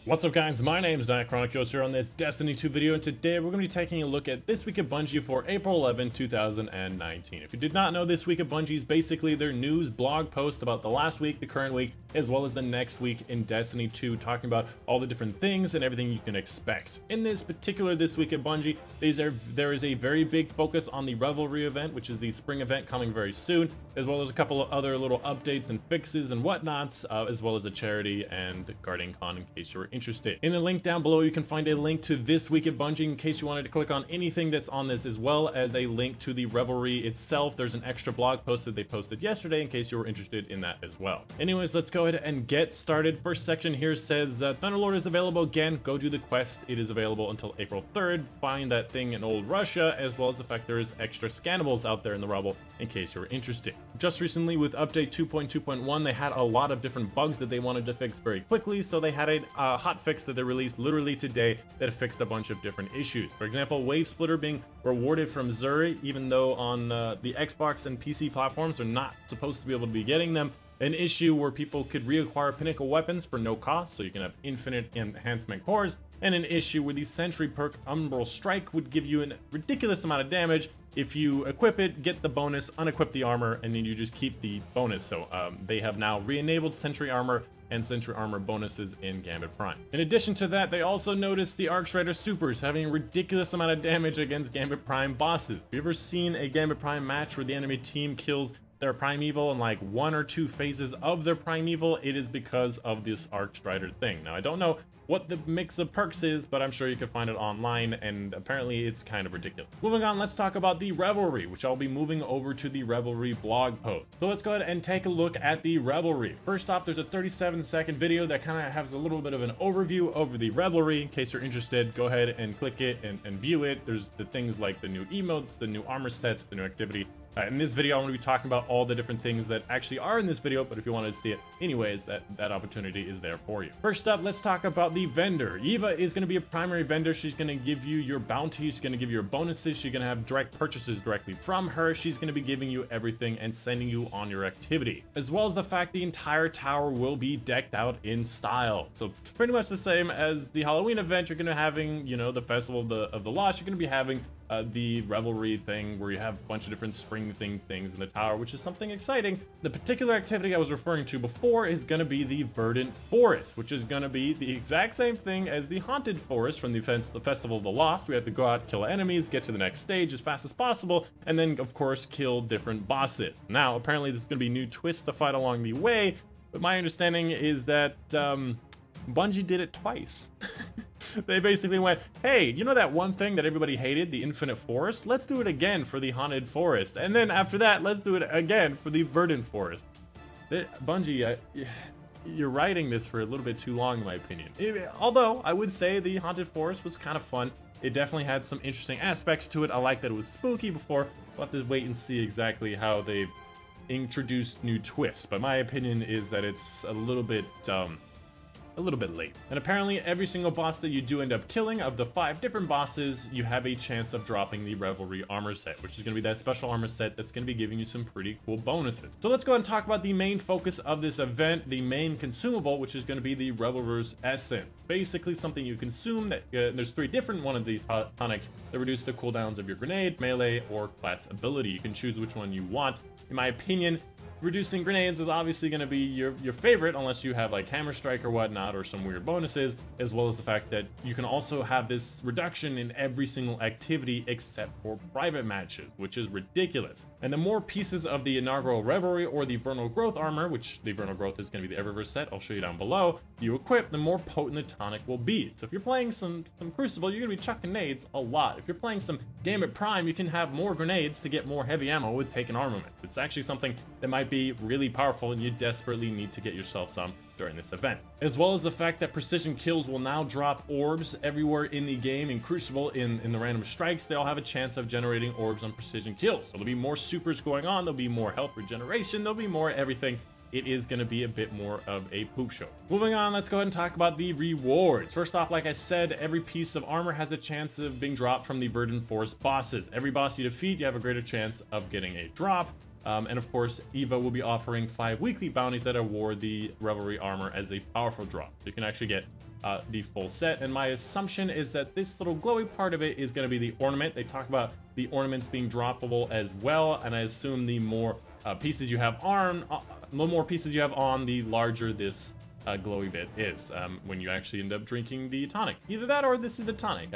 What's up guys, my name is Dychronic here on this Destiny 2 video, and today we're going to be taking a look at This Week at Bungie for April 11, 2019. If you did not know, This Week at Bungie is basically their news blog post about the last week, the current week, as well as the next week in Destiny 2, talking about all the different things and everything you can expect. In this particular This Week at Bungie, there is a very big focus on the Revelry event, which is the spring event coming very soon, as well as a couple of other little updates and fixes and whatnots, as well as a charity and Guardian Con in case you're interested. In the link down below, you can find a link to This Week at Bungie in case you wanted to click on anything that's on this, as well as a link to the Revelry itself. There's an extra blog post that they posted yesterday in case you were interested in that as well. Anyways, let's go ahead and get started. First section here says Thunderlord is available again. Go do the quest. It is available until April 3rd. Find that thing in old Russia, as well as the fact there is extra scannables out there in the rubble in case you're interested. Just recently with update 2.2.1, they had a lot of different bugs that they wanted to fix very quickly, so they had a hot fix that they released literally today that fixed a bunch of different issues. For example, Wave Splitter being rewarded from Zuri, even though on the Xbox and PC platforms are not supposed to be able to be getting them. An issue where people could reacquire pinnacle weapons for no cost, so you can have infinite enhancement cores, and an issue where the Sentry perk Umbral Strike would give you a ridiculous amount of damage. If you equip it, get the bonus, unequip the armor, and then you just keep the bonus. So they have now re-enabled Sentry Armor and Sentry Armor bonuses in Gambit Prime. In addition to that, they also noticed the Arcstrider Supers having a ridiculous amount of damage against Gambit Prime bosses. Have you ever seen a Gambit Prime match where the enemy team kills their primeval in like 1 or 2 phases of their primeval? It is because of this Arcstrider thing. Now, I don't know what the mix of perks is, but I'm sure you can find it online, and apparently it's kind of ridiculous. Moving on, let's talk about the Revelry, which I'll be moving over to the Revelry blog post. So let's go ahead and take a look at the Revelry. First off, there's a 37-second video that kind of has a little bit of an overview over the Revelry. In case you're interested, go ahead and click it and view it. There's the things like the new emotes, the new armor sets, the new activity. In this video, I'm going to be talking about all the different things that actually are in this video, but if you wanted to see it anyways, that opportunity is there for you. First up, let's talk about the vendor. Eva is going to be a primary vendor. She's going to give you your bounties, she's going to give you your bonuses, she's going to have direct purchases directly from her, she's going to be giving you everything and sending you on your activity. As well as the fact the entire tower will be decked out in style. So pretty much the same as the Halloween event, you're going to having, you know, the Festival of the Lost, you're going to be having the Revelry thing where you have a bunch of different spring things in the tower, which is something exciting. The particular activity I was referring to before is going to be the Verdant Forest, which is going to be the exact same thing as the Haunted Forest from the Festival of the Lost. We have to go out, kill enemies, get to the next stage as fast as possible, and then of course kill different bosses. Now apparently there's going to be new twists to fight along the way, but my understanding is that Bungie did it twice. They basically went, hey, you know that one thing that everybody hated, the Infinite Forest? Let's do it again for the Haunted Forest. And then after that, let's do it again for the Verdant Forest. Bungie, you're writing this for a little bit too long, in my opinion. Although, I would say the Haunted Forest was kind of fun. It definitely had some interesting aspects to it. I like that it was spooky before. We'll have to wait and see exactly how they've introduced new twists. But my opinion is that it's a little bit late. And apparently every single boss that you do end up killing, of the 5 different bosses, you have a chance of dropping the Revelry Armour Set, which is going to be that special armor set that's going to be giving you some pretty cool bonuses. So let's go ahead and talk about the main focus of this event, the main consumable, which is going to be the Revelry's Essence. Basically something you consume that there's 3 different one of these tonics that reduce the cooldowns of your grenade, melee, or class ability. You can choose which one you want. In my opinion, reducing grenades is obviously going to be your favorite, unless you have like Hammer Strike or whatnot, or some weird bonuses, as well as the fact that you can also have this reduction in every single activity except for private matches, which is ridiculous. And the more pieces of the inaugural Revelry or the Vernal Growth armor, which the Vernal Growth is going to be the Eververse set, I'll show you down below, you equip, the more potent the tonic will be. So if you're playing some Crucible, you're going to be chucking nades a lot. If you're playing some Gambit Prime, you can have more grenades to get more heavy ammo with taken armament. It's actually something that might be really powerful, and you desperately need to get yourself some during this event. As well as the fact that precision kills will now drop orbs everywhere in the game. In Crucible, in the random strikes, they all have a chance of generating orbs on precision kills. So there'll be more supers going on, there'll be more health regeneration, there'll be more everything. It is going to be a bit more of a poop show. Moving on, let's go ahead and talk about the rewards. First off, like I said, every piece of armor has a chance of being dropped from the Verdant Forest bosses. Every boss you defeat, you have a greater chance of getting a drop. And of course, Eva will be offering 5 weekly bounties that award the Revelry armor as a powerful drop. So you can actually get the full set. And my assumption is that this little glowy part of it is going to be the ornament. They talk about the ornaments being droppable as well, and I assume the more pieces you have on, the more pieces you have on, the larger this glowy bit is when you actually end up drinking the tonic. Either that or this is the tonic.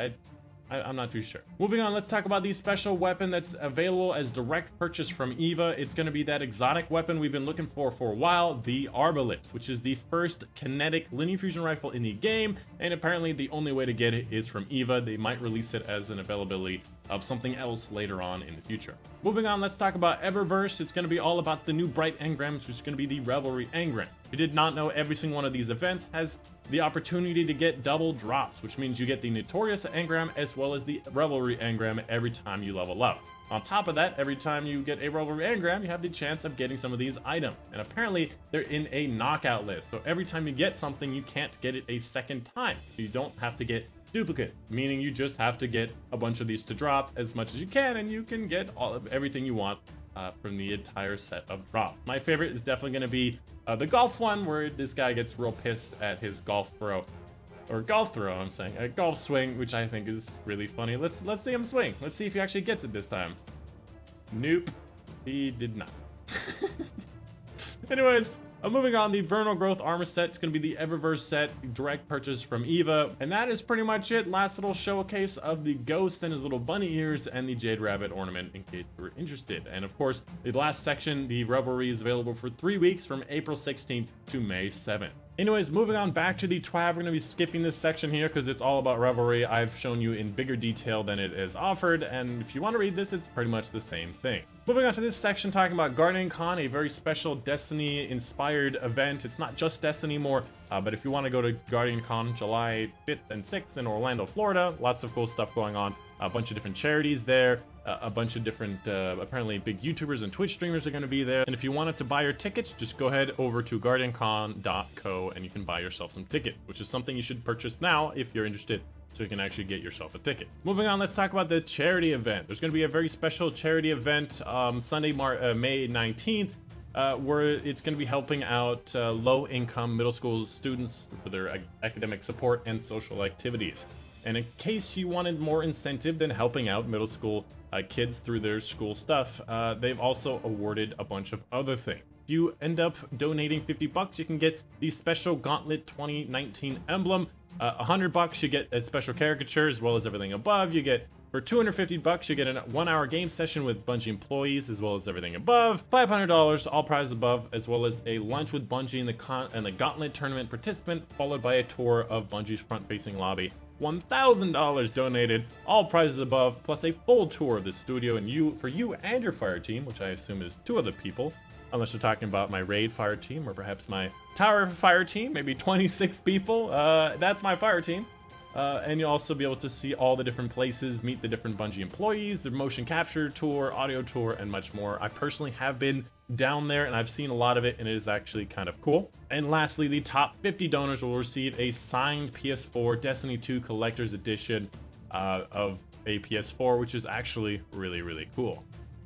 I'm not too sure. Moving on, let's talk about the special weapon that's available as direct purchase from EVA. It's going to be that exotic weapon we've been looking for a while, the Arbalist, which is the first kinetic linear fusion rifle in the game, and apparently the only way to get it is from EVA. They might release it as an availability of something else later on in the future. Moving on, let's talk about Eververse. It's going to be all about the new bright engrams, which is going to be the Revelry engram. If you did not know, every single one of these events has the opportunity to get double drops, which means you get the Notorious engram as well as the Revelry engram every time you level up. On top of that, every time you get a Revelry engram, you have the chance of getting some of these items. And apparently, they're in a knockout list. So every time you get something, you can't get it a second time. You don't have to get duplicate, meaning you just have to get a bunch of these to drop as much as you can, and you can get all of everything you want from the entire set of drops. My favorite is definitely going to be the golf one, where this guy gets real pissed at his golf throw, or golf throw, I'm saying, a golf swing, which I think is really funny. Let's see him swing. Let's see if he actually gets it this time. Nope, he did not. Anyways, moving on, the Vernal Growth Armor Set is going to be the Eververse set, direct purchase from EVA. And that is pretty much it. Last little showcase of the Ghost and his little bunny ears and the Jade Rabbit ornament in case you were interested. And of course, the last section, the Revelry, is available for 3 weeks from April 16th to May 7th. Anyways, moving on back to the TWAB, we're going to be skipping this section here because it's all about Revelry. I've shown you in bigger detail than it is offered, and if you want to read this, it's pretty much the same thing. Moving on to this section, talking about Guardian Con, a very special Destiny-inspired event. It's not just Destiny anymore, but if you want to go to Guardian Con July 5th and 6th in Orlando, Florida, lots of cool stuff going on. A bunch of different charities there, a bunch of different, apparently big YouTubers and Twitch streamers are going to be there. And if you wanted to buy your tickets, just go ahead over to guardiancon.co and you can buy yourself some tickets, which is something you should purchase now if you're interested, so you can actually get yourself a ticket. Moving on, let's talk about the charity event. There's going to be a very special charity event Sunday, May 19th. Where it's going to be helping out low-income middle school students for their academic support and social activities. And in case you wanted more incentive than helping out middle school kids through their school stuff, they've also awarded a bunch of other things. If you end up donating $50, you can get the special Gauntlet 2019 emblem. $100, you get a special caricature as well as everything above. You get, for $250, you get a 1-hour game session with Bungie employees as well as everything above. $500, all prizes above, as well as a lunch with Bungie and the Gauntlet tournament participant, followed by a tour of Bungie's front-facing lobby. $1,000 donated, all prizes above, plus a full tour of the studio and for you and your fire team, which I assume is 2 other people, unless you're talking about my raid fire team or perhaps my tower fire team, maybe 26 people. That's my fire team. And you'll also be able to see all the different places, meet the different Bungie employees, the motion capture tour, audio tour, and much more. I personally have been down there and I've seen a lot of it, and it is actually kind of cool. And lastly, the top 50 donors will receive a signed PS4 Destiny 2 Collector's Edition of a PS4, which is actually really, really cool.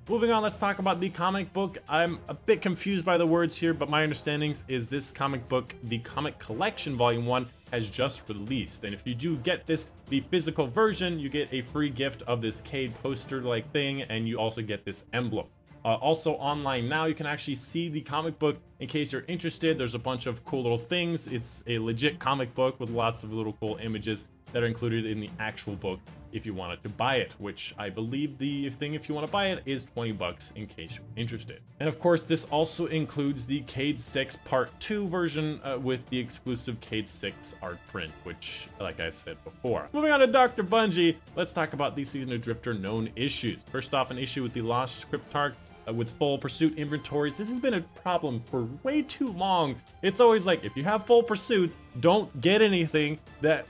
Moving on, let's talk about the comic book. I'm a bit confused by the words here, but my understanding is this comic book, the Comic Collection Volume 1, has just released. And if you do get this, the physical version, you get a free gift of this Cade poster-like thing, and you also get this emblem. Also online now, you can actually see the comic book in case you're interested. There's a bunch of cool little things. It's a legit comic book with lots of little cool images that are included in the actual book if you wanted to buy it, which I believe the thing if you want to buy it is $20 in case you're interested. And of course, this also includes the Cade 6 Part 2 version with the exclusive Cade 6 art print, which, like I said before. Moving on to Dr. Bungie, let's talk about the Season of Drifter known issues. First off, an issue with the Lost Cryptarch with full pursuit inventories. This has been a problem for way too long. It's always like, if you have full pursuits, don't get anything that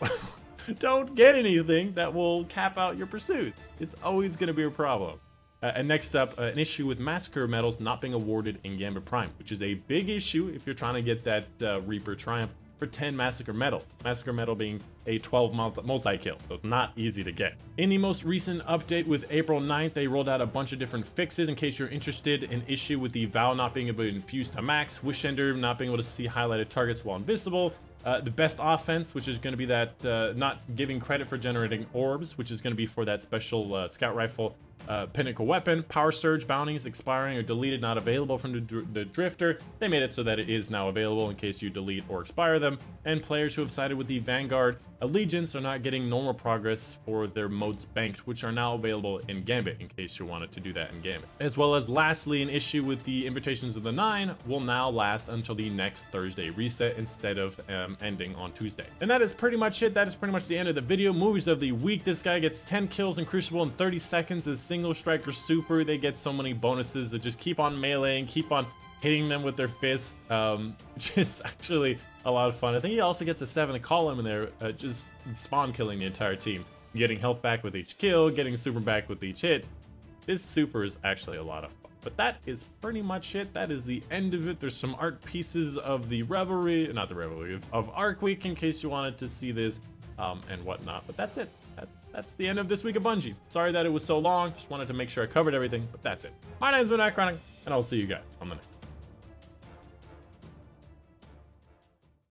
don't get anything that will cap out your pursuits. It's always going to be a problem. And next up, an issue with Massacre medals not being awarded in Gambit Prime, which is a big issue if you're trying to get that Reaper Triumph for 10 Massacre medal. Massacre medal being a 12 multi-kill, so it's not easy to get. In the most recent update with April 9th, they rolled out a bunch of different fixes in case you're interested. An issue with the Vow not being able to infuse to max, Wishender not being able to see highlighted targets while invisible, The best offense, which is going to be that not giving credit for generating orbs, which is going to be for that special scout rifle pinnacle weapon. Power surge bounties expiring or deleted, not available from the drifter. They made it so that it is now available in case you delete or expire them. And players who have sided with the Vanguard Allegiance are not getting normal progress for their modes banked, which are now available in Gambit in case you wanted to do that in Gambit. As well as lastly, an issue with the Invitations of the Nine will now last until the next Thursday reset instead of ending on Tuesday. And that is pretty much it. That is pretty much the end of the video. Movies of the week. This guy gets 10 kills in Crucible in 30 seconds as single striker super. They get so many bonuses that just keep on meleeing, keep on hitting them with their fists, which is actually a lot of fun. I think he also gets a 7 column in there, just spawn killing the entire team, getting health back with each kill, getting super back with each hit. This super is actually a lot of fun. But that is pretty much it. That is the end of it. There's some art pieces of the Revelry, not the Revelry, of Arc Week in case you wanted to see this and whatnot. But that's it. That's the end of this week of Bungie. Sorry that it was so long. Just wanted to make sure I covered everything, but that's it. My name's Dychronic, and I'll see you guys on the next.